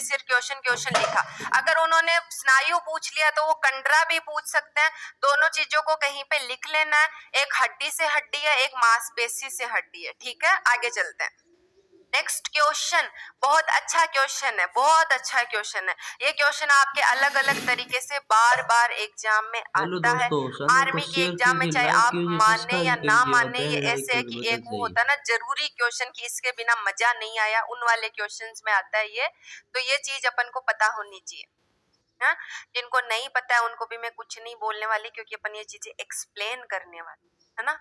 सिर्फ क्वेश्चन लिखा। अगर उन्होंने स्नायु पूछ लिया तो वो कंडरा भी पूछ सकते हैं। दोनों चीजों को कहीं पे लिख लेना है। एक हड्डी से हड्डी है, एक मांसपेशी से हड्डी है। ठीक है, आगे चलते हैं। नेक्स्ट क्वेश्चन बहुत अच्छा क्वेश्चन है, बहुत अच्छा क्वेश्चन है। ये क्वेश्चन आपके अलग अलग तरीके से बार बार एग्जाम में हेलो आता है। दोस्तों, चैनल को आर्मी के शेयर एग्जाम में कीजिए, चाहे लाइक आप कीजिए, माने या सब्सक्राइब ना कीजिए और माने, ये बेल ऐसे है आइकन कि एक बटन वो दबाइए। होता है ना जरूरी क्वेश्चन की इसके बिना मजा नहीं आया, उन वाले क्वेश्चंस में आता है ये। तो ये चीज अपन को पता होनी चाहिए। हाँ, जिनको नहीं पता है उनको भी मैं कुछ नहीं बोलने वाली, क्योंकि अपन ये चीजें एक्सप्लेन करने वाली है ना।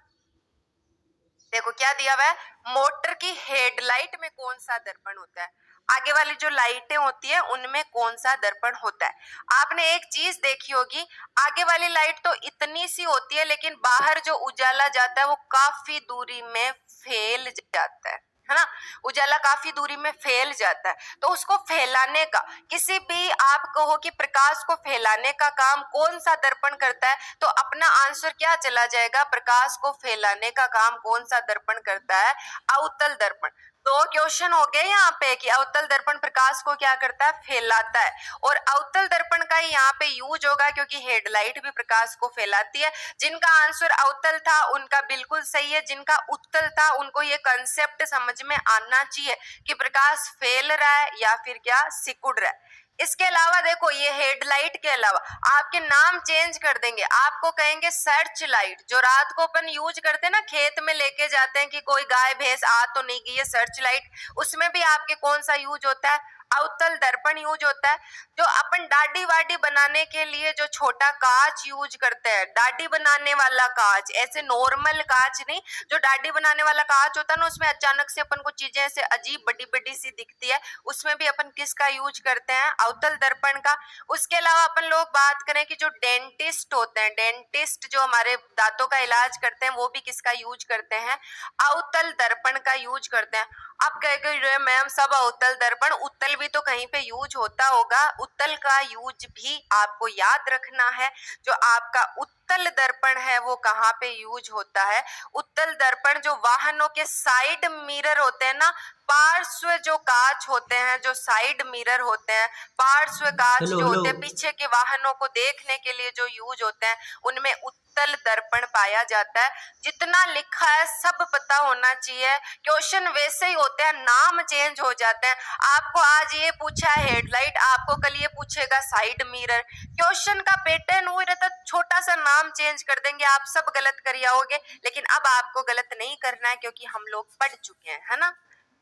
देखो क्या दिया हुआ है, मोटर की हेडलाइट में कौन सा दर्पण होता है। आगे वाली जो लाइटें होती है उनमें कौन सा दर्पण होता है। आपने एक चीज देखी होगी, आगे वाली लाइट तो इतनी सी होती है, लेकिन बाहर जो उजाला जाता है वो काफी दूरी में फैल जाता है ना। उजाला काफी दूरी में फैल जाता है। तो उसको फैलाने का, किसी भी आप कहो कि प्रकाश को फैलाने का काम कौन सा दर्पण करता है, तो अपना आंसर क्या चला जाएगा, प्रकाश को फैलाने का काम कौन सा दर्पण करता है, अवतल दर्पण। दो क्वेश्चन हो गए यहाँ पे कि अवतल दर्पण प्रकाश को क्या करता है, फैलाता है। और अवतल दर्पण का ही यहाँ पे यूज होगा, क्योंकि हेडलाइट भी प्रकाश को फैलाती है। जिनका आंसर अवतल था उनका बिल्कुल सही है, जिनका उत्तल था उनको ये कंसेप्ट समझ में आना चाहिए कि प्रकाश फैल रहा है या फिर क्या सिकुड़ रहा है। इसके अलावा देखो, ये हेडलाइट के अलावा आपके नाम चेंज कर देंगे, आपको कहेंगे सर्च लाइट। जो रात को अपन यूज करते हैं ना, खेत में लेके जाते हैं कि कोई गाय भैंस आ तो नहीं गई है, सर्च लाइट। उसमें भी आपके कौन सा यूज होता है, अवतल दर्पण यूज होता है। जो अपन दाढ़ी वाडी बनाने के लिए जो छोटा कांच यूज करते हैं, दाढ़ी बनाने वाला कांच, ऐसे नॉर्मल कांच नहीं, जो दाढ़ी बनाने वाला कांच होता है ना, उसमें अचानक से अपन को चीजें ऐसे अजीब बड़ी बड़ी सी दिखती है, उसमें भी अपन किसका यूज करते हैं, अवतल दर्पण का। उसके अलावा अपन लोग बात करें कि जो डेंटिस्ट होते हैं, डेंटिस्ट जो हमारे दांतों का इलाज करते हैं, वो भी किसका यूज करते हैं, अवतल दर्पण का यूज करते हैं। अब कह मैम सब अवतल दर्पण, उत्तल भी तो कहीं पे यूज होता होगा। उत्तल का यूज भी आपको याद रखना है। जो आपका उत्तल दर्पण है वो कहाँ पे यूज होता है, उत्तल दर्पण जो वाहनों के साइड मिरर होते हैं ना, पार्श्व जो कांच होते हैं, जो साइड मिरर होते हैं, पार्श्व कांच हेलो जो हेलो होते हैं, पीछे के वाहनों को देखने के लिए जो यूज होते हैं, उनमें उत्तल दर्पण पाया जाता है। जितना लिखा है सब पता होना चाहिए। क्वेश्चन वैसे ही होते हैं, नाम चेंज हो जाते हैं। आपको आज ये पूछा है हेडलाइट, आपको कल ये पूछेगा साइड मिरर। क्वेश्चन का पैटर्न वही रहता, छोटा सा नाम चेंज कर देंगे, आप सब गलत कर आओगे। लेकिन अब आपको गलत नहीं करना है, क्योंकि हम लोग पढ़ चुके हैं, है ना।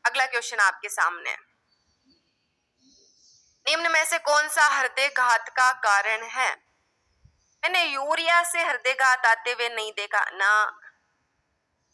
अगला क्वेश्चन आपके सामने है, निम्न में से कौन सा हृदयघात का कारण है। मैंने यूरिया से हृदयघात आते हुए नहीं देखा ना।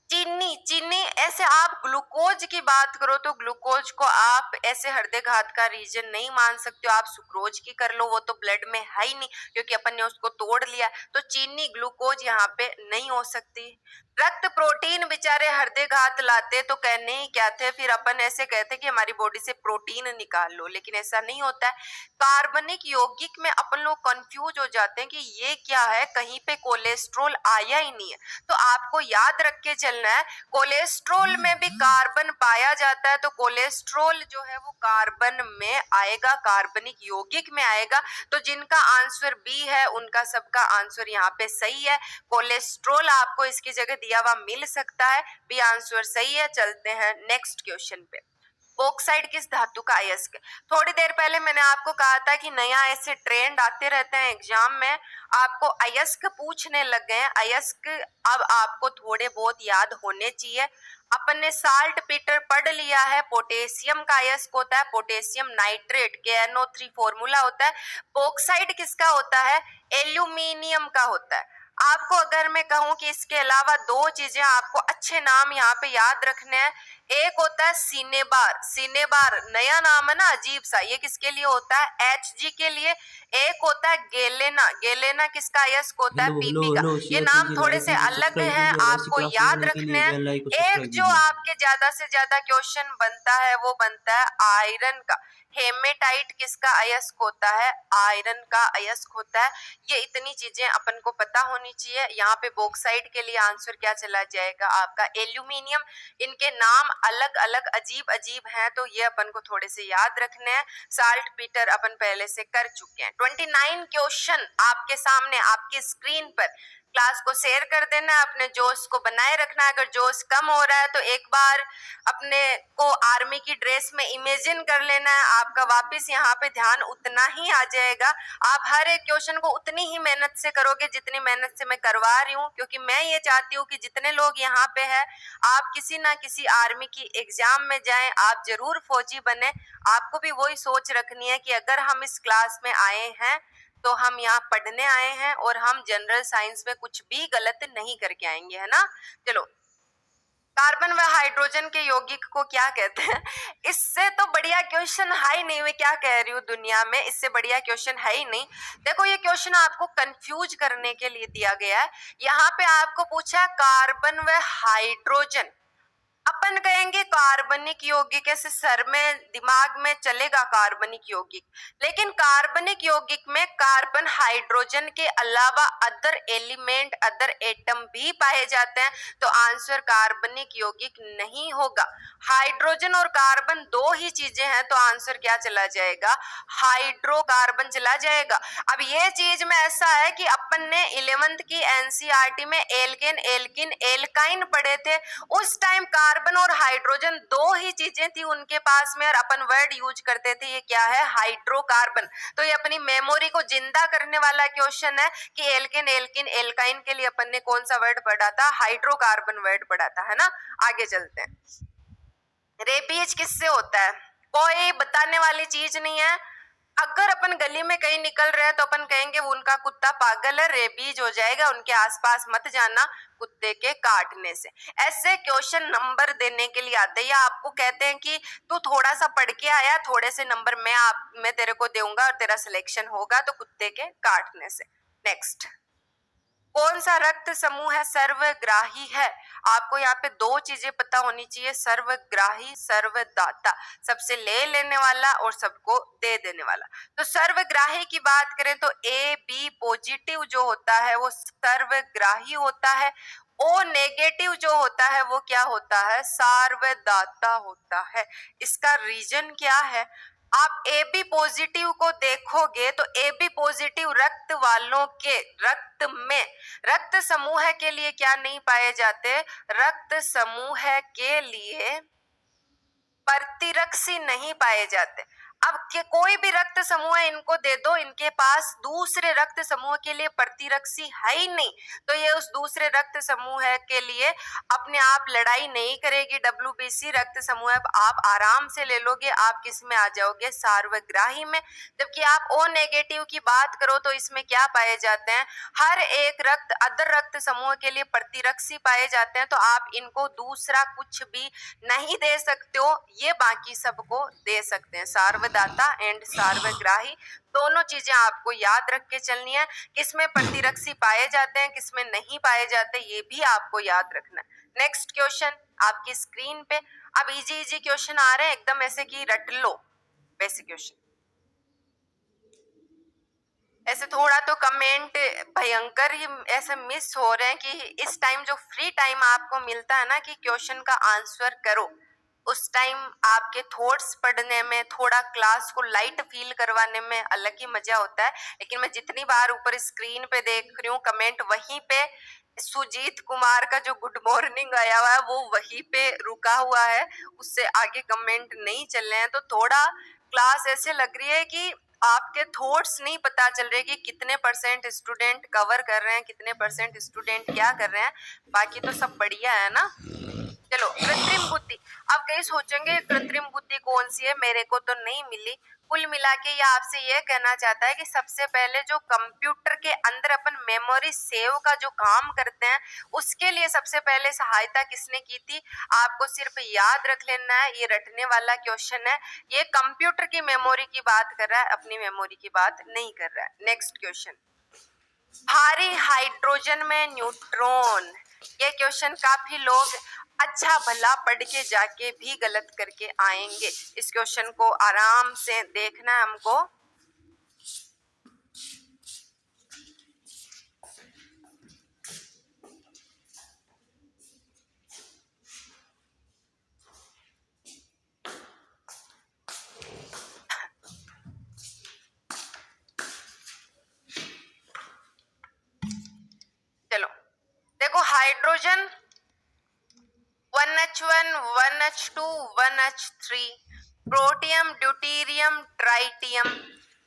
चीनी, चीनी ऐसे आप ग्लूकोज की बात करो तो ग्लूकोज को आप ऐसे हृदयघात का रीजन नहीं मान सकते हो। आप सुक्रोज की कर लो, वो तो ब्लड में है ही नहीं, क्योंकि अपन ने उसको तोड़ लिया। तो चीनी ग्लूकोज यहाँ पे नहीं हो सकती। रक्त प्रोटीन बेचारे हृदयघात लाते तो कहने ही क्या थे, फिर अपन ऐसे कहते कि हमारी बॉडी से प्रोटीन निकाल लो, लेकिन ऐसा नहीं होता है। कार्बनिक यौगिक में अपन लोग कंफ्यूज हो जाते हैं कि ये क्या है, कहीं पे कोलेस्ट्रॉल आया ही नहीं है। तो आपको याद रख के चलना है, कोलेस्ट्रॉल में भी कार्बन पाया जाता है। तो कोलेस्ट्रॉल जो है वो कार्बन में आएगा, कार्बनिक यौगिक में आएगा। तो जिनका आंसर बी है उनका सबका आंसर यहाँ पे सही है। कोलेस्ट्रॉल आपको इसकी जगह दिया हुआ मिल सकता है, बी आंसर सही है। चलते हैं नेक्स्ट क्वेश्चन पे। बॉक्साइट किस धातु का अयस्क। थोड़ी देर पहले मैंने आपको कहा था कि नया ऐसे ट्रेंड आते रहते हैं एग्जाम में, आपको अयस्क पूछने लग गए हैं। अयस्क अब आपको थोड़े बहुत याद होने चाहिए। अपन ने साल्ट पीटर पढ़ लिया है, पोटेशियम का अयस्क होता है पोटेशियम नाइट्रेट, KNO3 फॉर्मूला होता है। बॉक्साइट किसका होता है, एल्यूमिनियम का होता है। आपको अगर मैं कहूं कि इसके अलावा दो चीजें आपको अच्छे नाम यहाँ पे याद रखने हैं। एक होता है सिनेबार, सिनेबार नया नाम है ना अजीब सा, ये किसके लिए होता है, HG के लिए। एक होता है गेलेना, गेलेना किसका अयस्क होता है, हेलो हेलो PP का। हेलो ये शेयर नाम कीजिए, थोड़े लाइक से कीजिए, अलग सब्सक्राइब हैं, कीजिए और ऐसी आपको क्लासेस याद लेने के रखने लिए हैं। बेल आइकन को एक सब्सक्राइब जो कीजिए। आपके ज्यादा से ज्यादा क्वेश्चन बनता है वो बनता है आयरन का। हेमेटाइट किसका अयस्क होता है, आयरन का अयस्क होता है। ये इतनी चीजें अपन को पता होनी चाहिए। यहाँ पे बॉक्साइट के लिए आंसर क्या चला जाएगा आपका एल्यूमिनियम, इनके नाम अलग अलग अजीब अजीब हैं, तो ये अपन को थोड़े से याद रखने हैं। साल्ट पीटर अपन पहले से कर चुके हैं। 29 क्वेश्चन आपके सामने आपकी स्क्रीन पर। क्लास को शेयर कर देना, अपने जोश को बनाए रखना। अगर जोश कम हो रहा है तो एक बार अपने को आर्मी की ड्रेस में इमेजिन कर लेना है, आपका वापस यहाँ पे ध्यान उतना ही आ जाएगा। आप हर एक क्वेश्चन को उतनी ही मेहनत से करोगे जितनी मेहनत से मैं करवा रही हूँ, क्योंकि मैं ये चाहती हूँ कि जितने लोग यहाँ पे हैं आप किसी ना किसी आर्मी की एग्जाम में जाएं, आप जरूर फौजी बने। आपको भी वही सोच रखनी है कि अगर हम इस क्लास में आए हैं तो हम यहाँ पढ़ने आए हैं और हम जनरल साइंस में कुछ भी गलत नहीं करके आएंगे, है ना। चलो, कार्बन व हाइड्रोजन के यौगिक को क्या कहते हैं? इससे तो बढ़िया क्वेश्चन है ही नहीं, मैं क्या कह रही हूँ, दुनिया में इससे बढ़िया क्वेश्चन है ही नहीं। देखो, ये क्वेश्चन आपको कंफ्यूज करने के लिए दिया गया है। यहाँ पे आपको पूछा है कार्बन व हाइड्रोजन, अपन कहेंगे कार्बनिक यौगिक, ऐसे सर में दिमाग में चलेगा कार्बनिक यौगिक, लेकिन कार्बनिक यौगिक में कार्बन हाइड्रोजन के अलावा अदर एलिमेंट, अदर एटम भी पाए जाते हैं, तो आंसर कार्बनिक यौगिक नहीं होगा। हाइड्रोजन और कार्बन दो ही चीजें हैं, तो आंसर क्या चला जाएगा? हाइड्रोकार्बन चला जाएगा। अब ये चीज में ऐसा है कि अपन ने 11th की एनसीईआरटी में एल्केन, एल्किन, एल्काइन पढ़े थे। उस टाइम कार्बन और हाइड्रोजन दो ही चीजें थी उनके पास में, और अपन वर्ड यूज करते थे, ये क्या है? हाइड्रोकार्बन। तो ये अपनी मेमोरी को जिंदा करने वाला क्वेश्चन है कि एल्केन, एल्किन, एल्काइन के लिए अपन ने कौन सा वर्ड पढ़ा था? हाइड्रोकार्बन वर्ड पढ़ा था, है ना। आगे चलते हैं। रेबीज किससे होता है? कोई बताने वाली चीज नहीं है। अगर अपन गली में कहीं निकल रहे हैं तो अपन कहेंगे उनका कुत्ता पागल है, रेबीज हो जाएगा, उनके आसपास मत जाना कुत्ते के काटने से। ऐसे क्वेश्चन नंबर देने के लिए आते हैं, या आपको कहते हैं कि तू थोड़ा सा पढ़ के आया, थोड़े से नंबर मैं तेरे को दूंगा और तेरा सिलेक्शन होगा, तो कुत्ते के काटने से। नेक्स्ट, कौन सा रक्त समूह है सर्वग्राही है? आपको यहाँ पे दो चीजें पता होनी चाहिए, सर्वग्राही, सर्वदाता, सबसे ले लेने वाला और सबको दे देने वाला। तो सर्वग्राही की बात करें तो ए बी पॉजिटिव जो होता है वो सर्वग्राही होता है। ओ नेगेटिव जो होता है वो क्या होता है? सार्वदाता होता है। इसका रीजन क्या है? आप ए बी पॉजिटिव को देखोगे तो ए बी पॉजिटिव रक्त वालों के रक्त में रक्त समूह के लिए क्या नहीं पाए जाते? रक्त समूह के लिए प्रतिरक्षी नहीं पाए जाते। अब के कोई भी रक्त समूह इनको दे दो, इनके पास दूसरे रक्त समूह के लिए प्रतिरक्षी है ही नहीं, तो ये उस दूसरे रक्त समूह के लिए अपने आप लड़ाई नहीं करेगी। डब्ल्यूबीसी रक्त समूह आप आराम से ले लोगे, आप किस में आ जाओगे? सार्वग्राही में। जबकि आप ओ नेगेटिव की बात करो तो इसमें क्या पाए जाते हैं? हर एक रक्त अदर रक्त समूह के लिए प्रतिरक्षी पाए जाते हैं, तो आप इनको दूसरा कुछ भी नहीं दे सकते हो, ये बाकी सबको दे सकते हैं। सार्वदाता एंड सार्वग्राही दोनों चीजें आपको याद रख के चलनी है। किसमें प्रतिरक्षी पाए जाते हैं, किसमें नहीं पाए जाते, ये भी आपको याद रखना है। नेक्स्ट क्वेश्चन आपकी स्क्रीन पे। अब इजी इजी क्वेश्चन आ रहे हैं, एकदम ऐसे कि रट लो बेसिक क्वेश्चन। ऐसे थोड़ा तो कमेंट भयंकर ही ऐसे मिस हो रहे हैं कि इस टाइम जो फ्री टाइम आपको मिलता है ना कि क्वेश्चन का आंसर करो, उस टाइम आपके थॉट्स पढ़ने में, थोड़ा क्लास को लाइट फील करवाने में अलग ही मजा होता है। लेकिन मैं जितनी बार ऊपर स्क्रीन पे देख रही हूँ कमेंट, वहीं पे सुजीत कुमार का जो गुड मॉर्निंग आया हुआ है वो वहीं पे रुका हुआ है, उससे आगे कमेंट नहीं चल रहे हैं। तो थोड़ा क्लास ऐसे लग रही है कि आपके थॉट्स नहीं पता चल रहे कि कितने % स्टूडेंट कवर कर रहे हैं, कितने % स्टूडेंट क्या कर रहे हैं। बाकी तो सब बढ़िया है ना। चलो, कृत्रिम बुद्धि। अब कई सोचेंगे कृत्रिम बुद्धि कौन सी है, मेरे को तो नहीं मिली। कुल मिला के ये आपसे ये कहना चाहता है कि सबसे पहले जो कंप्यूटर के अंदर अपन मेमोरी सेव का जो काम करते हैं, उसके लिए सबसे पहले सहायता किसने की थी? आपको सिर्फ याद रख लेना है, ये रटने वाला क्वेश्चन है। ये कंप्यूटर की मेमोरी की बात कर रहा है, अपनी मेमोरी की बात नहीं कर रहा है। नेक्स्ट क्वेश्चन, भारी हाइड्रोजन में न्यूट्रॉन। ये क्वेश्चन काफी लोग अच्छा भला पढ़ के जाके भी गलत करके आएंगे। इस क्वेश्चन को आराम से देखना है हमको। Hydrogen 1H1, 1H2, 1H3, protium, deuterium, tritium.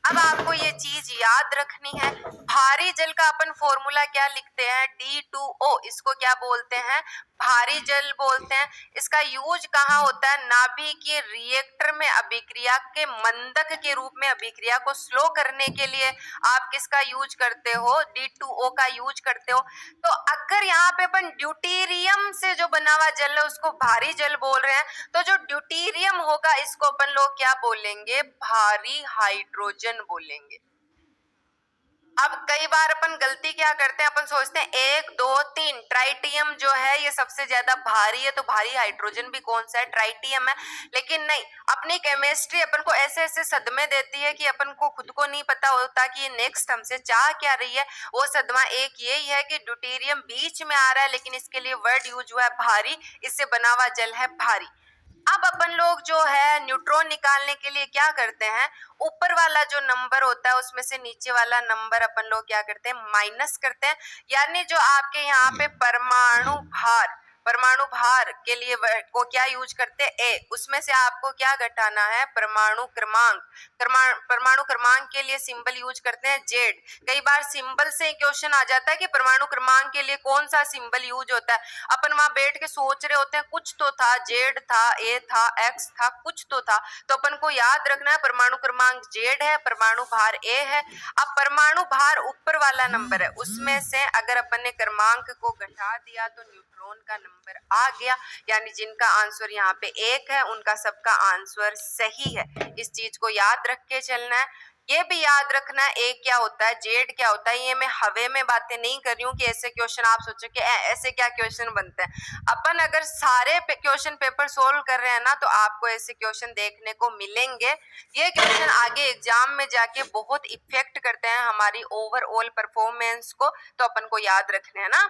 अब आपको ये चीज याद रखनी है। भारी जल का अपन फॉर्मूला क्या लिखते हैं? D2O। इसको क्या बोलते हैं? भारी जल बोलते हैं। इसका यूज कहाँ होता है? नाभिकीय रिएक्टर में अभिक्रिया के मंदक के रूप में अभिक्रिया को स्लो करने के लिए आप किसका यूज करते हो? D2O का यूज करते हो। तो अगर यहाँ पे अपन ड्यूटीरियम से जो बना हुआ जल है उसको भारी जल बोल रहे हैं, तो जो ड्यूटीरियम होगा इसको अपन लोग क्या बोलेंगे? भारी हाइड्रोजन बोलेंगे। अब कई बार अपन गलती क्या करते हैं, अपन सोचते हैं 1 2 3 ट्राइटियम जो है ये सबसे ज्यादा भारी है, तो भारी हाइड्रोजन भी कौन सा है? ट्राइटियम है। लेकिन नहीं, अपनी केमिस्ट्री अपन को ऐसे ऐसे सदमे देती है कि अपन को खुद को नहीं पता होता कि ये नेक्स्ट हमसे चाह क्या रही है। वो सदमा एक यही है कि ड्यूटीरियम बीच में आ रहा है, लेकिन इसके लिए वर्ड यूज हुआ है भारी, इससे बना हुआ जल है भारी। अब अपन लोग जो है न्यूट्रॉन निकालने के लिए क्या करते हैं? ऊपर वाला जो नंबर होता है उसमें से नीचे वाला नंबर अपन लोग क्या करते हैं? माइनस करते हैं। यानी जो आपके यहाँ पे परमाणु भार के लिए को क्या यूज करते हैं? ए। उसमें से आपको क्या घटाना है? परमाणु क्रमांक। परमाणु क्रमांक के लिए सिंबल यूज करते हैं जेड। कई बार सिंबल से क्वेश्चन आ जाता है कि परमाणु क्रमांक के लिए कौन सा सिंबल यूज होता है। अपन वहां बैठ के सोच रहे होते हैं कुछ तो था, जेड था, ए था, एक्स था, कुछ तो था। तो अपन को याद रखना है परमाणु क्रमांक जेड है, परमाणु भार ए है। अब परमाणु भार ऊपर वाला नंबर है, उसमें से अगर अपन ने क्रमांक को घटा दिया तो न्यूट्रॉन का नंबर आ गया। यानी जिनका आंसर यहाँ पे 1 है उनका सबका आंसर सही है। इस चीज को याद रख के चलना है। ये भी याद रखना है ए क्या होता है, जेड क्या होता है। ये मैं हवे में बातें नहीं कर रही हूँ कि ऐसे क्वेश्चन आप सोचो कि ऐसे क्या क्वेश्चन बनते हैं। अपन अगर सारे क्वेश्चन पेपर सोल्व कर रहे हैं ना, तो आपको ऐसे क्वेश्चन देखने को मिलेंगे। ये क्वेश्चन आगे एग्जाम में जाके बहुत इफेक्ट करते हैं हमारी ओवरऑल परफॉर्मेंस को, तो अपन को याद रखने हैं ना।